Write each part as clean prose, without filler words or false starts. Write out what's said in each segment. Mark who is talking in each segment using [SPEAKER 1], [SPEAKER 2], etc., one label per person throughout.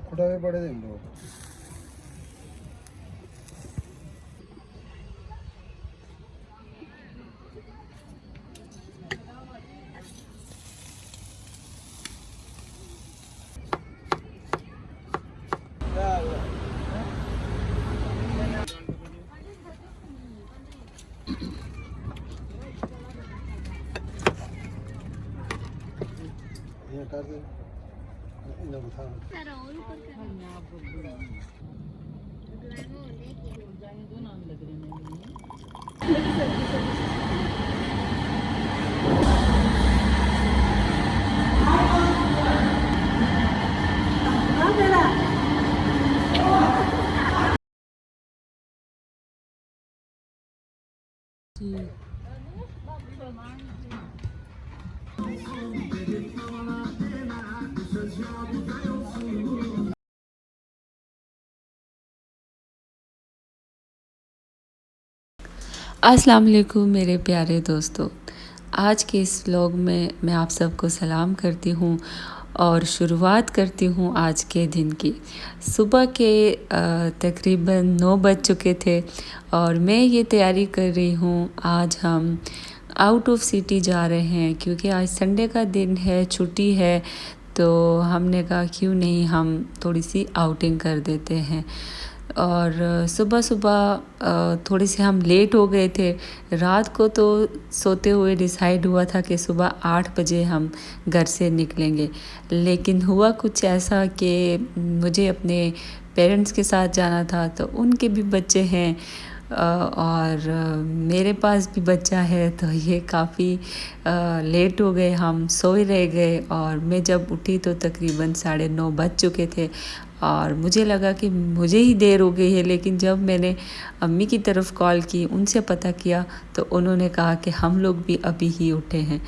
[SPEAKER 1] खुड़ा में बड़े दिन लोग कर दे इन्हें उठा
[SPEAKER 2] अस्सलाम वालेकुम मेरे प्यारे दोस्तों। आज के इस व्लॉग में मैं आप सबको सलाम करती हूँ और शुरुआत करती हूँ आज के दिन की। सुबह के तकरीबन 9 बज चुके थे और मैं ये तैयारी कर रही हूँ। आज हम आउट ऑफ सिटी जा रहे हैं क्योंकि आज संडे का दिन है, छुट्टी है, तो हमने कहा क्यों नहीं हम थोड़ी सी आउटिंग कर देते हैं। और सुबह सुबह थोड़े से हम लेट हो गए थे। रात को तो सोते हुए डिसाइड हुआ था कि सुबह 8 बजे हम घर से निकलेंगे, लेकिन हुआ कुछ ऐसा कि मुझे अपने पेरेंट्स के साथ जाना था, तो उनके भी बच्चे हैं और मेरे पास भी बच्चा है, तो ये काफ़ी लेट हो गए, हम सोए रह गए। और मैं जब उठी तो तकरीबन 9:30 बज चुके थे और मुझे लगा कि मुझे ही देर हो गई है, लेकिन जब मैंने अम्मी की तरफ कॉल की, उनसे पता किया, तो उन्होंने कहा कि हम लोग भी अभी ही उठे हैं।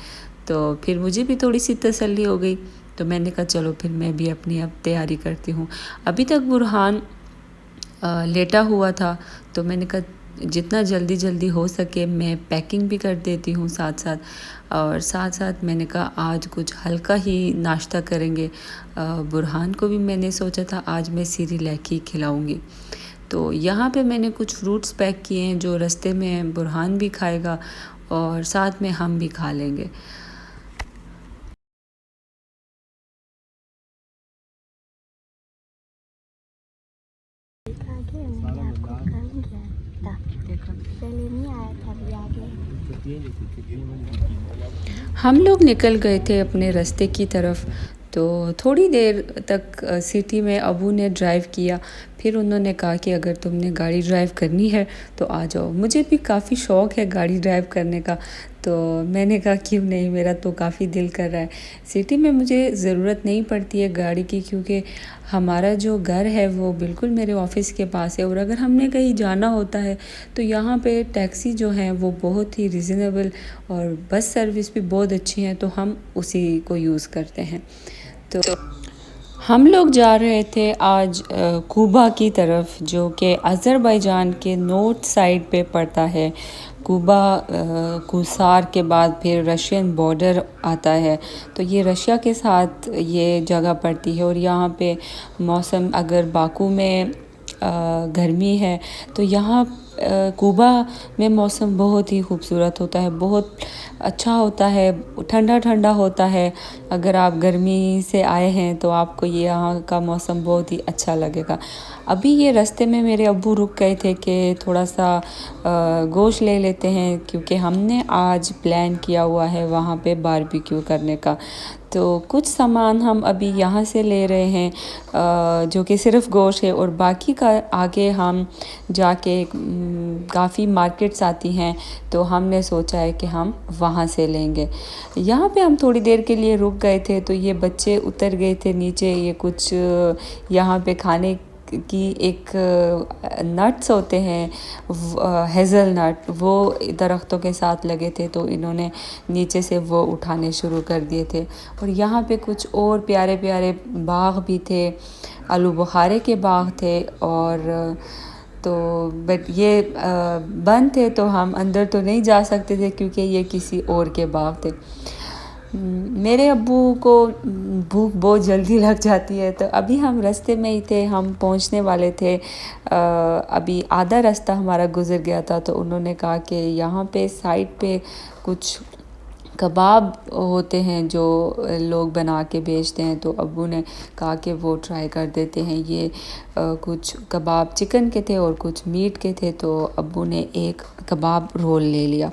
[SPEAKER 2] तो फिर मुझे भी थोड़ी सी तसल्ली हो गई, तो मैंने कहा चलो फिर मैं भी अपनी अब तैयारी करती हूँ। अभी तक बुरहान लेटा हुआ था, तो मैंने कहा जितना जल्दी हो सके मैं पैकिंग भी कर देती हूँ साथ साथ। और साथ साथ मैंने कहा आज कुछ हल्का ही नाश्ता करेंगे। बुरहान को भी मैंने सोचा था आज मैं सिरिलैक ही खिलाऊँगी। तो यहाँ पे मैंने कुछ फ्रूट्स पैक किए हैं जो रास्ते में बुरहान भी खाएगा और साथ में हम भी खा लेंगे। हम लोग निकल गए थे अपने रास्ते की तरफ। तो थोड़ी देर तक सिटी में अबू ने ड्राइव किया, फिर उन्होंने कहा कि अगर तुमने गाड़ी ड्राइव करनी है तो आ जाओ। मुझे भी काफ़ी शौक़ है गाड़ी ड्राइव करने का, तो मैंने कहा क्यों नहीं, मेरा तो काफ़ी दिल कर रहा है। सिटी में मुझे ज़रूरत नहीं पड़ती है गाड़ी की, क्योंकि हमारा जो घर है वो बिल्कुल मेरे ऑफ़िस के पास है, और अगर हमने कहीं जाना होता है तो यहाँ पे टैक्सी जो है वो बहुत ही रीज़नेबल और बस सर्विस भी बहुत अच्छी है, तो हम उसी को यूज़ करते हैं। तो हम लोग जा रहे थे आज कूबा की तरफ, जो कि अज़रबैजान के नॉर्थ साइड पे पड़ता है। कूबा कुसार के बाद फिर रशियन बॉर्डर आता है, तो ये रशिया के साथ ये जगह पड़ती है। और यहाँ पे मौसम, अगर बाकू में गर्मी है तो यहाँ कूबा में मौसम बहुत ही खूबसूरत होता है, बहुत अच्छा होता है, ठंडा ठंडा होता है। अगर आप गर्मी से आए हैं तो आपको ये यहाँ का मौसम बहुत ही अच्छा लगेगा। अभी ये रास्ते में मेरे अब्बू रुक गए थे कि थोड़ा सा गोश्त ले लेते हैं, क्योंकि हमने आज प्लान किया हुआ है वहाँ पे बारबेक्यू करने का। तो कुछ सामान हम अभी यहाँ से ले रहे हैं जो कि सिर्फ़ गोश्त है, और बाकी का आगे हम जाके काफ़ी मार्केट्स आती हैं, तो हमने सोचा है कि हम वहाँ से लेंगे। यहाँ पे हम थोड़ी देर के लिए रुक गए थे, तो ये बच्चे उतर गए थे नीचे। ये कुछ यहाँ पे खाने की एक नट्स होते हैं, हेज़लनट, वो दरख्तों के साथ लगे थे, तो इन्होंने नीचे से वो उठाने शुरू कर दिए थे। और यहाँ पे कुछ और प्यारे प्यारे बाग भी थे, आलू बुखारे के बाग थे। और तो बट ये बंद थे, तो हम अंदर तो नहीं जा सकते थे क्योंकि ये किसी और के बाग थे। मेरे अब्बू को भूख बहुत जल्दी लग जाती है, तो अभी हम रास्ते में ही थे, हम पहुंचने वाले थे। अभी आधा रास्ता हमारा गुज़र गया था, तो उन्होंने कहा कि यहाँ पे साइड पे कुछ कबाब होते हैं जो लोग बना के बेचते हैं, तो अब्बू ने कहा कि वो ट्राई कर देते हैं। ये कुछ कबाब चिकन के थे और कुछ मीट के थे, तो अब्बू ने एक कबाब रोल ले लिया।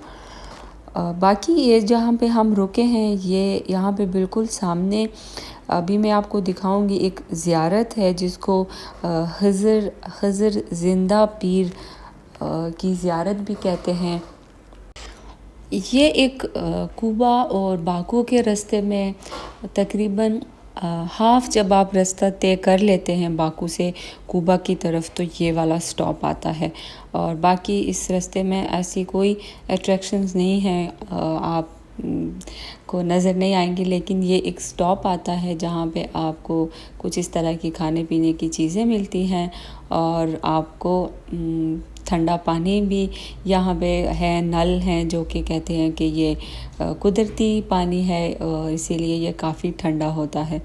[SPEAKER 2] बाकी ये जहाँ पे हम रुके हैं, ये यहाँ पे बिल्कुल सामने अभी मैं आपको दिखाऊंगी एक ज़ियारत है जिसको खज़र ज़िंदा पीर की ज़ियारत भी कहते हैं। ये एक कूबा और बाकू के रास्ते में तकरीबन हाफ़ जब आप रास्ता तय कर लेते हैं बाकू से कूबा की तरफ, तो ये वाला स्टॉप आता है। और बाकी इस रास्ते में ऐसी कोई अट्रैक्शंस नहीं हैं, आप को नज़र नहीं आएंगी, लेकिन ये एक स्टॉप आता है जहाँ पे आपको कुछ इस तरह की खाने पीने की चीज़ें मिलती हैं और आपको ठंडा पानी भी यहाँ पे है। नल हैं जो कि कहते हैं कि ये कुदरती पानी है, इसीलिए ये काफ़ी ठंडा होता है।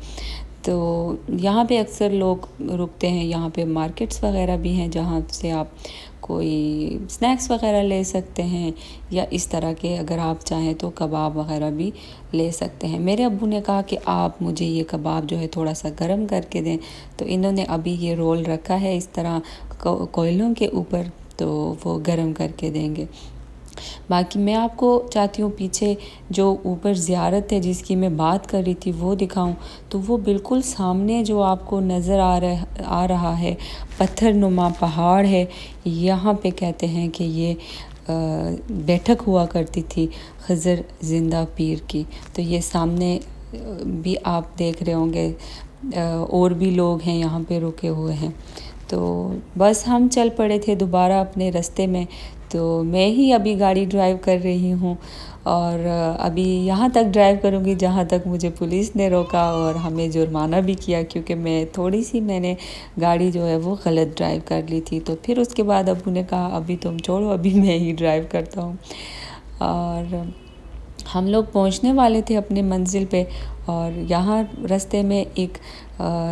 [SPEAKER 2] तो यहाँ पे अक्सर लोग रुकते हैं। यहाँ पे मार्केट्स वगैरह भी हैं जहाँ से आप कोई स्नैक्स वगैरह ले सकते हैं, या इस तरह के अगर आप चाहें तो कबाब वगैरह भी ले सकते हैं। मेरे अब्बू ने कहा कि आप मुझे ये कबाब जो है थोड़ा सा गर्म करके दें, तो इन्होंने अभी ये रोल रखा है इस तरह कोयलों के ऊपर, तो वो गर्म करके देंगे। बाकी मैं आपको चाहती हूँ पीछे जो ऊपर ज़ियारत है जिसकी मैं बात कर रही थी वो दिखाऊं, तो वो बिल्कुल सामने जो आपको नज़र आ रहा है पत्थरनुमा पहाड़ है। यहाँ पे कहते हैं कि ये बैठक हुआ करती थी खज़र ज़िंदा पीर की। तो ये सामने भी आप देख रहे होंगे, और भी लोग हैं यहाँ पे रुके हुए हैं। तो बस हम चल पड़े थे दोबारा अपने रास्ते में। तो मैं ही अभी गाड़ी ड्राइव कर रही हूँ और अभी यहाँ तक ड्राइव करूँगी जहाँ तक मुझे पुलिस ने रोका और हमें जुर्माना भी किया, क्योंकि मैंने गाड़ी जो है वो गलत ड्राइव कर ली थी। तो फिर उसके बाद अब्बू ने कहा अभी तुम छोड़ो, अभी मैं ही ड्राइव करता हूँ। और हम लोग पहुँचने वाले थे अपने मंजिल पे, और यहाँ रास्ते में एक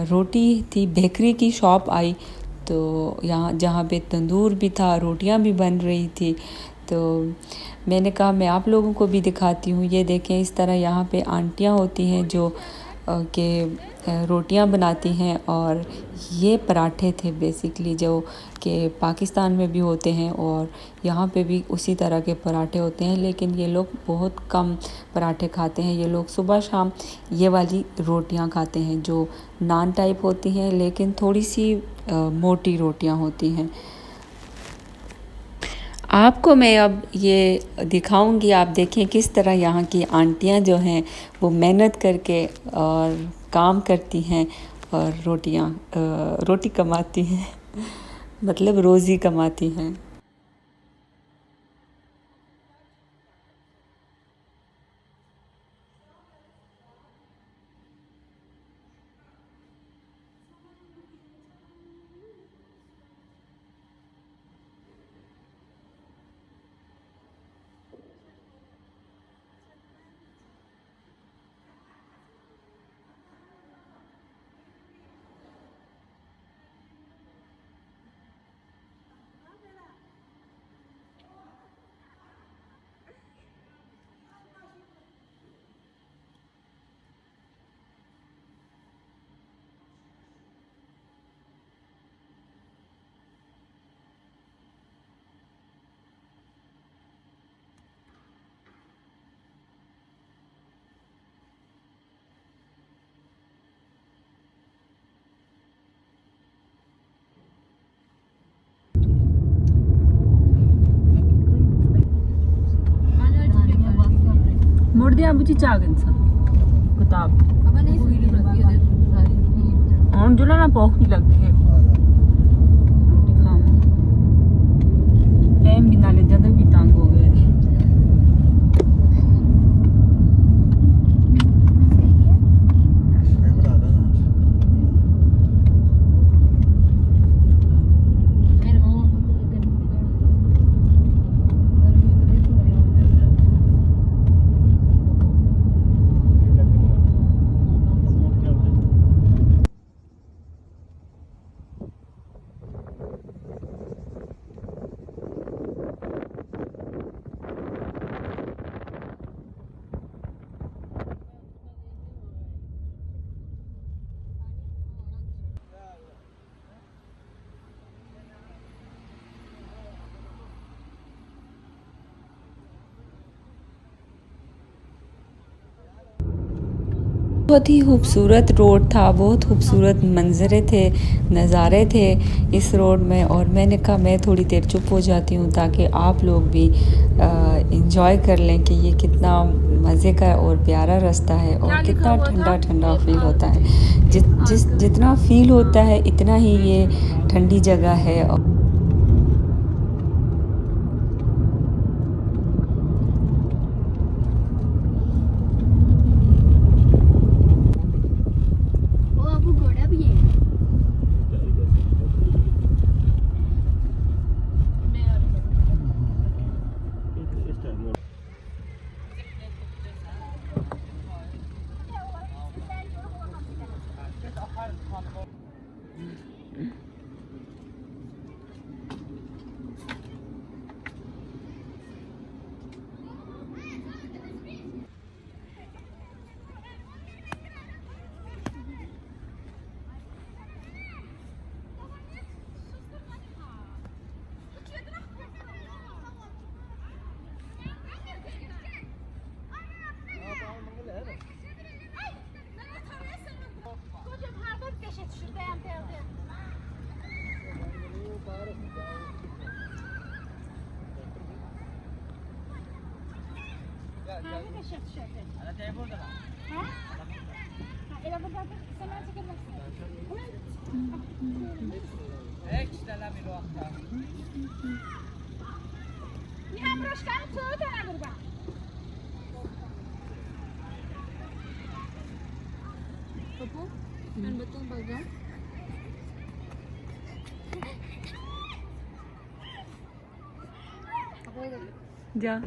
[SPEAKER 2] रोटी थी बेकरी की शॉप आई। तो यहाँ जहाँ पे तंदूर भी था, रोटियाँ भी बन रही थी, तो मैंने कहा मैं आप लोगों को भी दिखाती हूँ। ये देखें, इस तरह यहाँ पे आंटियाँ होती हैं जो कि रोटियाँ बनाती हैं, और ये पराठे थे बेसिकली जो कि पाकिस्तान में भी होते हैं और यहाँ पे भी उसी तरह के पराठे होते हैं, लेकिन ये लोग बहुत कम पराठे खाते हैं। ये लोग सुबह शाम ये वाली रोटियाँ खाते हैं जो नान टाइप होती हैं, लेकिन थोड़ी सी मोटी रोटियाँ होती हैं। आपको मैं अब ये दिखाऊंगी, आप देखें किस तरह यहाँ की आंटियाँ जो हैं वो मेहनत करके और काम करती हैं और रोटी कमाती हैं मतलब रोज़ी कमाती हैं।
[SPEAKER 3] मुड़दे बुझी चागन सा किताब ਹੁਣ ਜੋ ਨਾ ਭੁੱਖ ਨਹੀਂ ਲੱਗਦੀ ਹੈ ਰੋਟੀ ਖਾਵਾਂ ਟਾਈਮ ਵੀ ਨਾਲੇ ਜਦੋਂ ਵੀ ਤੰਗ ਹੋ ਗਏ
[SPEAKER 2] बहुत ही खूबसूरत रोड था, बहुत खूबसूरत मंजरे थे, नज़ारे थे इस रोड में। और मैंने कहा मैं थोड़ी देर चुप हो जाती हूँ ताकि आप लोग भी इंजॉय कर लें कि ये कितना मज़े का और प्यारा रास्ता है और कितना ठंडा ठंडा फील होता है। जितना फील होता है इतना ही ये ठंडी जगह है। जा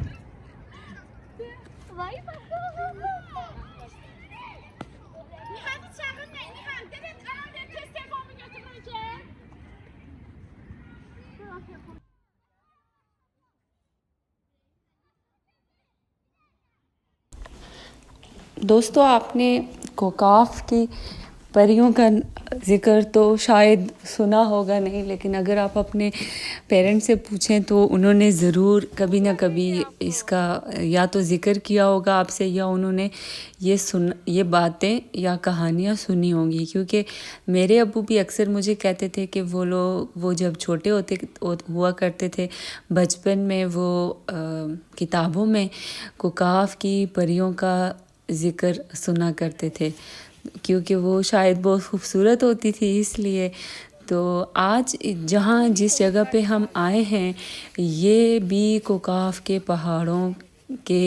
[SPEAKER 2] दोस्तों, आपने कोकाफ की परियों का ज़िक्र तो शायद सुना होगा नहीं, लेकिन अगर आप अपने पेरेंट्स से पूछें तो उन्होंने ज़रूर कभी ना कभी इसका या तो ज़िक्र किया होगा आपसे, या उन्होंने ये बातें या कहानियाँ सुनी होंगी। क्योंकि मेरे अब्बू भी अक्सर मुझे कहते थे कि वो जब छोटे हुआ करते थे बचपन में, वो किताबों में कोकाफ की परियों का ज़िक्र सुना करते थे, क्योंकि वो शायद बहुत खूबसूरत होती थी इसलिए। तो आज जिस जगह पे हम आए हैं, ये भी कोकाफ के पहाड़ों के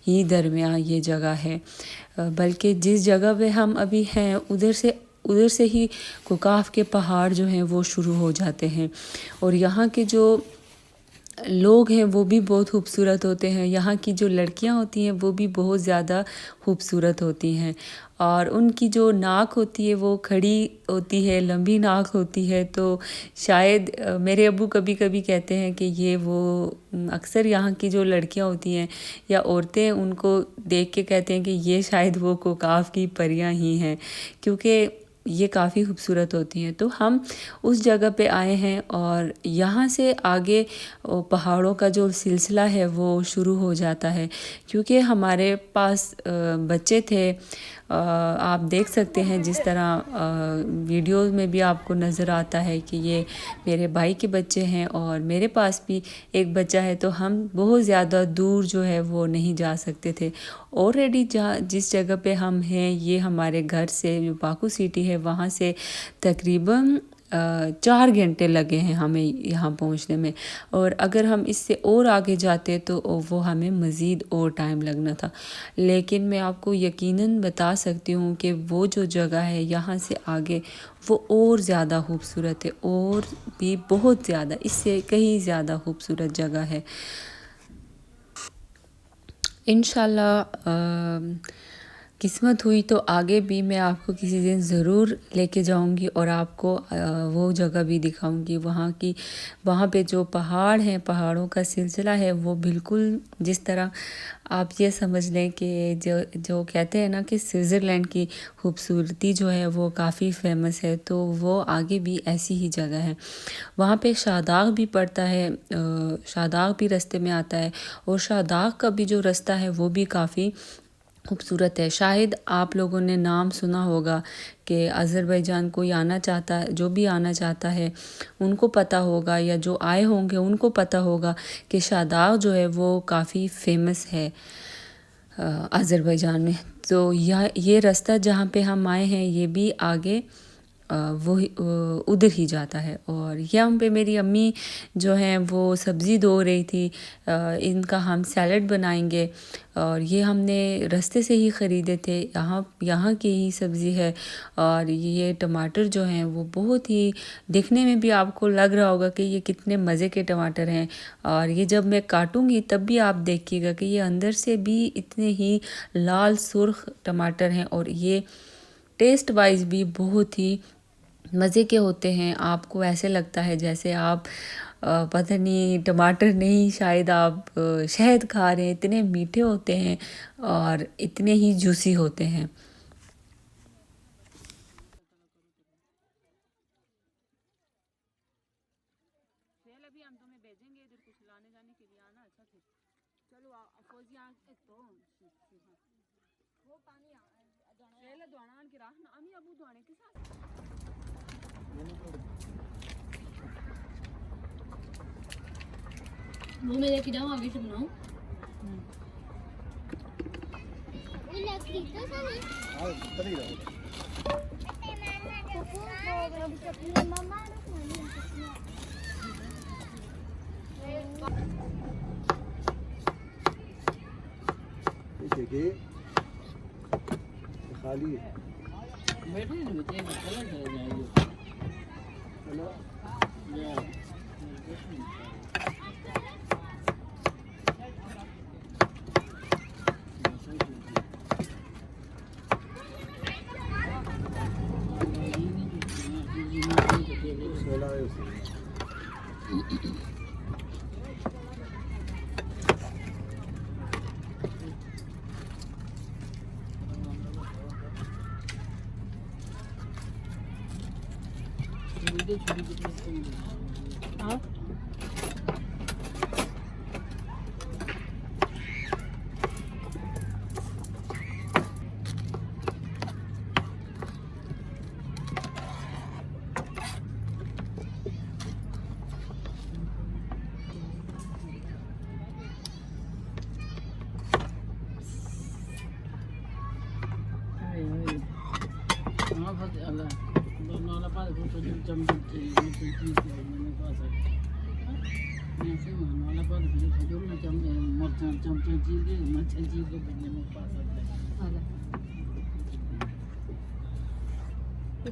[SPEAKER 2] ही दरमियान ये जगह है। बल्कि जिस जगह पे हम अभी हैं उधर से ही कोकाफ के पहाड़ जो हैं वो शुरू हो जाते हैं। और यहाँ के जो लोग हैं वो भी बहुत खूबसूरत होते हैं। यहाँ की जो लड़कियाँ होती हैं वो भी बहुत ज़्यादा खूबसूरत होती हैं, और उनकी जो नाक होती है वो खड़ी होती है, लंबी नाक होती है। तो शायद मेरे अब्बू कभी कभी कहते हैं कि ये वो अक्सर यहाँ की जो लड़कियाँ होती हैं या औरतें, उनको देख के कहते हैं कि ये शायद वो कोकाफ की परियां ही हैं, क्योंकि ये काफ़ी खूबसूरत होती हैं। तो हम उस जगह पे आए हैं और यहाँ से आगे पहाड़ों का जो सिलसिला है वो शुरू हो जाता है। क्योंकि हमारे पास बच्चे थे, आप देख सकते हैं जिस तरह वीडियोस में भी आपको नज़र आता है कि ये मेरे भाई के बच्चे हैं और मेरे पास भी एक बच्चा है। तो हम बहुत ज़्यादा दूर जो है वो नहीं जा सकते थे। ऑलरेडी जिस जगह पे हम हैं, ये हमारे घर से जो बाकू सिटी है वहाँ से तकरीबन 4 घंटे लगे हैं हमें यहाँ पहुँचने में। और अगर हम इससे और आगे जाते तो वो हमें मज़ीद और टाइम लगना था। लेकिन मैं आपको यकीनन बता सकती हूँ कि वो जो जगह है यहाँ से आगे वो और ज़्यादा खूबसूरत है, और भी बहुत ज़्यादा, इससे कहीं ज़्यादा खूबसूरत जगह है। इंशाल्लाह किस्मत हुई तो आगे भी मैं आपको किसी दिन ज़रूर लेके जाऊंगी और आपको वो जगह भी दिखाऊंगी। वहाँ पे जो पहाड़ हैं, पहाड़ों का सिलसिला है वो बिल्कुल जिस तरह आप ये समझ लें कि जो कहते हैं ना कि स्विट्ज़रलैंड की खूबसूरती जो है वो काफ़ी फेमस है, तो वो आगे भी ऐसी ही जगह है। वहाँ पे शादाग भी पड़ता है, शादाग भी रास्ते में आता है, और शादाग का भी जो रास्ता है वो भी काफ़ी खूबसूरत है। शायद आप लोगों ने नाम सुना होगा कि अज़रबैजान कोई आना चाहता है, जो भी आना चाहता है उनको पता होगा, या जो आए होंगे उनको पता होगा कि शादाब जो है वो काफ़ी फेमस है अज़रबैजान में। तो यह ये रास्ता जहाँ पे हम आए हैं ये भी आगे वो उधर ही जाता है। और यहाँ पे मेरी अम्मी जो हैं वो सब्ज़ी धो रही थी। इनका हम सैलड बनाएंगे, और ये हमने रास्ते से ही ख़रीदे थे, यहाँ की ही सब्ज़ी है। और ये टमाटर जो हैं वो बहुत ही देखने में भी आपको लग रहा होगा कि ये कितने मज़े के टमाटर हैं, और ये जब मैं काटूंगी तब भी आप देखिएगा कि ये अंदर से भी इतने ही लाल सुर्ख टमाटर हैं, और ये टेस्ट वाइज भी बहुत ही मज़े के होते हैं। आपको ऐसे लगता है जैसे आप पता नहीं टमाटर नहीं, शायद आप शहद खा रहे हैं। इतने मीठे होते हैं और इतने ही जूसी होते हैं।
[SPEAKER 3] अभी हम तुम्हें भेजेंगे इधर कुछ लाने जाने के लिए, आना अच्छा फिर। चलो फौजिया वो पानी पहले दुआना के राह ना अमी अबू दुआने के साथ वो मेरे की जाऊं आगे से बनाऊं। ये लकड़ी तो नहीं।
[SPEAKER 1] हां तरी रहो।
[SPEAKER 4] मम्मा
[SPEAKER 1] देखिए खाली है।
[SPEAKER 3] बैठे हैं बच्चे कलर चले जाएंगे।
[SPEAKER 1] हेलो
[SPEAKER 3] या
[SPEAKER 1] सोला है उसे।
[SPEAKER 3] हाँ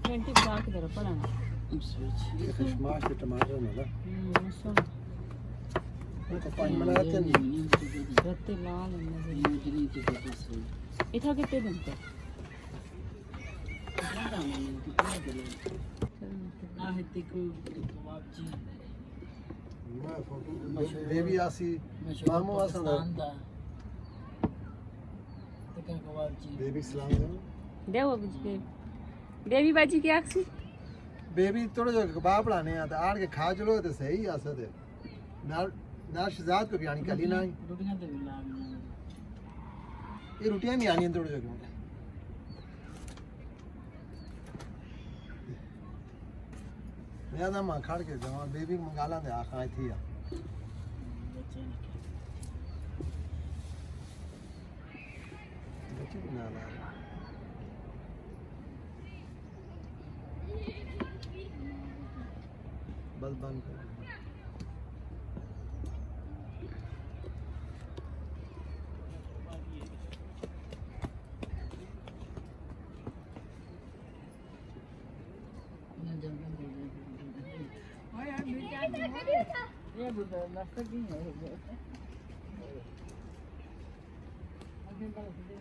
[SPEAKER 3] फ्रेंटी बना के तरफ पड़ाना
[SPEAKER 1] ये खशमाश के टमाटर ना ला।
[SPEAKER 3] मौसम
[SPEAKER 1] उनको पानी बनाते हैं।
[SPEAKER 3] रत्ते लाल इतना कितने दिन तक
[SPEAKER 1] मैं फोटो बेबी आसी मामू आसन बेबी सलाम दे।
[SPEAKER 3] देवो बेबी बाजी की आखसी
[SPEAKER 1] बेबी थोड़े जो कबाब बनाने आ तो आड़ के खा चलो तो सही आसा दे ना शहजाद को भी आनी कली ना
[SPEAKER 3] रोटियां ते भी लाग
[SPEAKER 1] ये रोटियां भी आनी थोड़े जो मैं ना मां खड़ के जमा बेबी मंगाला दे आ खाई थी बच्चे बना ला बस बंद कर
[SPEAKER 3] ये बुदा नाश्ता की है अभी बाल खुदे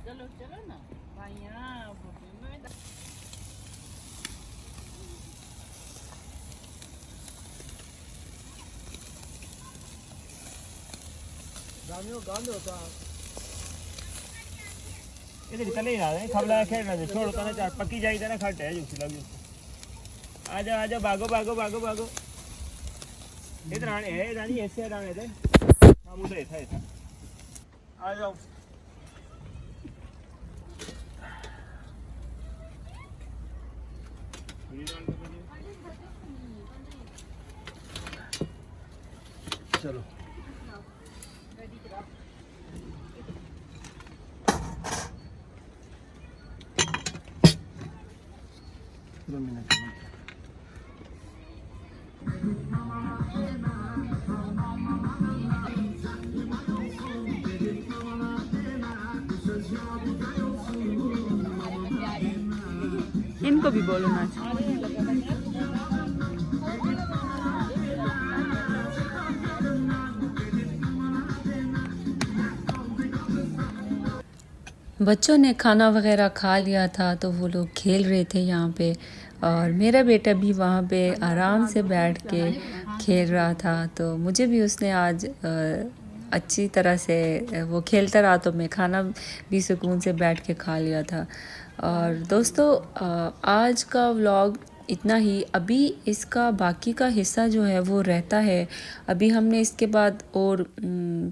[SPEAKER 3] चलो चलो ना भाइयाँ
[SPEAKER 1] गानियों गांध होता
[SPEAKER 5] ਇਹਦੇ ਵਿੱਚ ਨਹੀਂ ਨਾ ਖਬਲਾ ਖੇਡਣਾ ਦੇ ਛੋੜ ਕਨਾ ਚਾਰ ਪੱਕੀ ਜਾਈਦਾ ਨਾ ਖੱਟ ਹੈ ਜੁਸੀ ਲੱਗ ਆ ਜਾ ਭਾਗੋ ਭਾਗੋ ਭਾਗੋ ਭਾਗੋ ਇਧਰ ਆਣੇ ਹੈ ਰਾਣੀ ਐਸੇ ਆਣੇ ਦੇ ਸਾਮੂ ਦੇ ਇੱਥੇ ਆ ਜਾਓ
[SPEAKER 1] चलो
[SPEAKER 3] इनको भी बोलो ना
[SPEAKER 2] बच्चों ने खाना वगैरह खा लिया था तो वो लोग खेल रहे थे यहाँ पे और मेरा बेटा भी वहाँ पे आराम से बैठ के खेल रहा था तो मुझे भी उसने आज अच्छी तरह से वो खेलता रहा तो मैं खाना भी सुकून से बैठ के खा लिया था। और दोस्तों आज का व्लॉग इतना ही। अभी इसका बाकी का हिस्सा जो है वो रहता है। अभी हमने इसके बाद और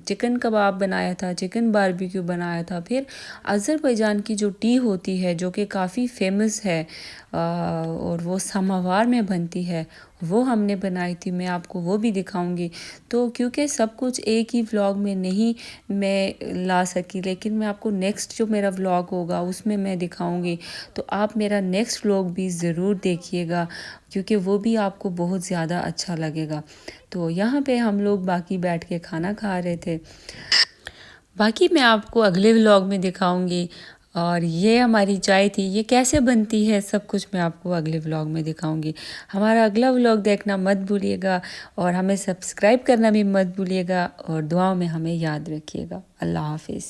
[SPEAKER 2] चिकन कबाब बनाया था, चिकन बारबेक्यू बनाया था, फिर अज़रबैजान की जो टी होती है जो कि काफ़ी फेमस है और वो समावार में बनती है, वो हमने बनाई थी। मैं आपको वो भी दिखाऊंगी। तो क्योंकि सब कुछ एक ही व्लॉग में नहीं मैं ला सकी, लेकिन मैं आपको नेक्स्ट जो मेरा व्लॉग होगा उसमें मैं दिखाऊंगी। तो आप मेरा नेक्स्ट व्लॉग भी ज़रूर देखिएगा क्योंकि वो भी आपको बहुत ज़्यादा अच्छा लगेगा। तो यहाँ पे हम लोग बाकी बैठ के खाना खा रहे थे। बाकी मैं आपको अगले व्लॉग में दिखाऊंगी। और ये हमारी चाय थी, ये कैसे बनती है सब कुछ मैं आपको अगले व्लॉग में दिखाऊंगी। हमारा अगला व्लॉग देखना मत भूलिएगा और हमें सब्सक्राइब करना भी मत भूलिएगा और दुआओं में हमें याद रखिएगा। अल्लाह हाफिज़।